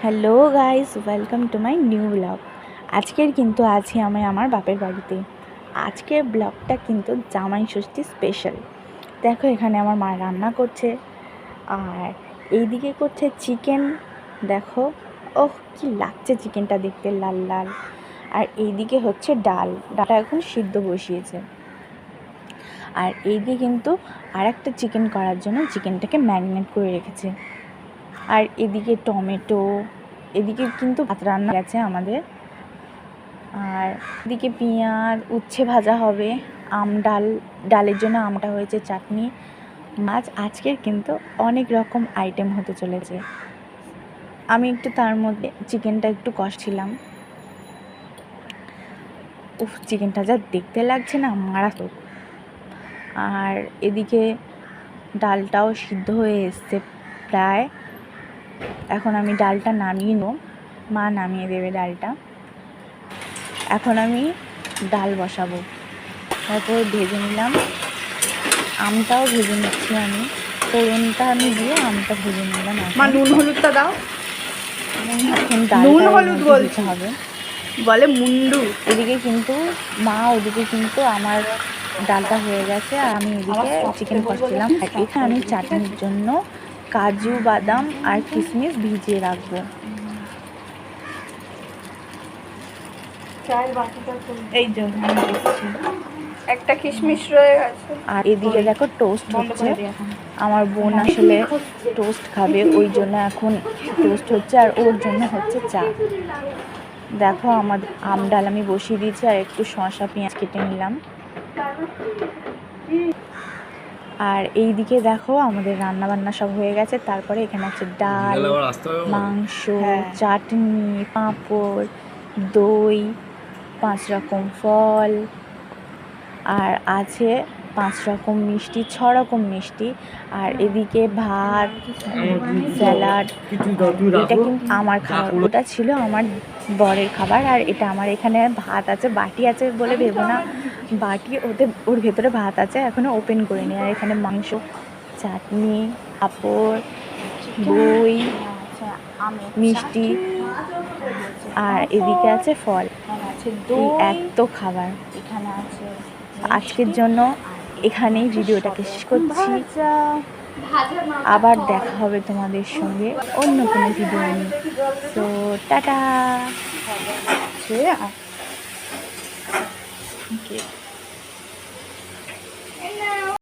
Hello guys, welcome to my new blog. আজকের কিন্তু আছি আমি আমার বাপের বাড়িতে। আজকের ব্লগটা কিন্তু জামাই ষষ্ঠী স্পেশাল। দেখো এখানে আমার মা রান্না করছে, আর এইদিকে করছে চিকেন। দেখো, ওহ কি লাগছে চিকেনটা দেখতে, লাল লাল। আর এইদিকে হচ্ছে ডালটা এখন সিদ্ধ বসিয়েছে। আর এইদিকে কিন্তু আর একটা চিকেন করার জন্য চিকেনটাকে ম্যারিনেট করে রেখেছে। আর এদিকে টমেটো, এদিকে কিন্তু ভাত রান্না গেছে আমাদের। আর এদিকে পেঁয়াজ, উচ্ছে ভাজা হবে, ডালের জন্য আমটা হয়েছে, চাটনি, মাছ। আজকের কিন্তু অনেক রকম আইটেম হতে চলেছে। আমি একটু তার মধ্যে চিকেনটা একটু কষছিলাম। উফ, চিকেনটা যা দেখতে লাগছে না, মারাত্মক। আর এদিকে ডালটাও সিদ্ধ হয়ে এসছে প্রায়। এখন আমি ডালটা নামিয়ে নেব, মা নামিয়ে দেবে ডালটা। এখন আমি ডাল বসাবো, তারপর ভেজে নিলাম, আমটাও ভেজে নিচ্ছি আমি। ফোড়নটা আমি দিয়ে আমটা ভেজে নিলাম। মা নুন হলুদটা দাও। এখন নুন হলুদ ডালটা দিতে হবে, বলে মুন্ডু। এদিকে কিন্তু মা, ওদিকে কিন্তু আমার ডালটা হয়ে গেছে, আর আমি এদিকে চিকেন কষছিলাম। আর এখানে আমি চাটনির জন্য কাজু, বাদাম আর কিশমিশ ভিজিয়ে রাখবো। এই যে একটা কিশমিশ রয়ে গেছে। আর এদিকে দেখো টোস্ট হচ্ছে। আমার বোন আসলে টোস্ট খাবে, ওই জন্য এখন টোস্ট হচ্ছে, আর ওর জন্য হচ্ছে চা। দেখো আমার ডাল আমি বসিয়ে দিয়েছি, আর একটু শসা পেঁয়াজ কেটে নিলাম। আর এইদিকে দেখো আমাদের রান্না বান্না সব হয়ে গেছে। তারপরে এখানে আছে ডাল, মাংস, চাটনি, পাঁপড়, দই, 5 রকম ফল, আর আছে 5 রকম মিষ্টি, 6 রকম মিষ্টি। আর এদিকে ভাত, স্যালাড। এটা কিন্তু আমার খাবার, ওটা ছিল আমার বরের খাবার। আর এটা আমার, এখানে ভাত আছে, বাটি আছে বলে ভেবো না, বাটি ওর ভেতরে ভাত আছে, এখনও ওপেন করিনি। আর এখানে মাংস, চাটনি, পাঁপড়, দই, মিষ্টি, আর এদিকে আছে ফল। এত খাবার এখানে আছে। আজকের জন্য এখানেই ভিডিওটাকে শেষ করছি। আবার দেখা হবে তোমাদের সঙ্গে অন্য কোনো ভিডিও নিয়ে। তো টাটা।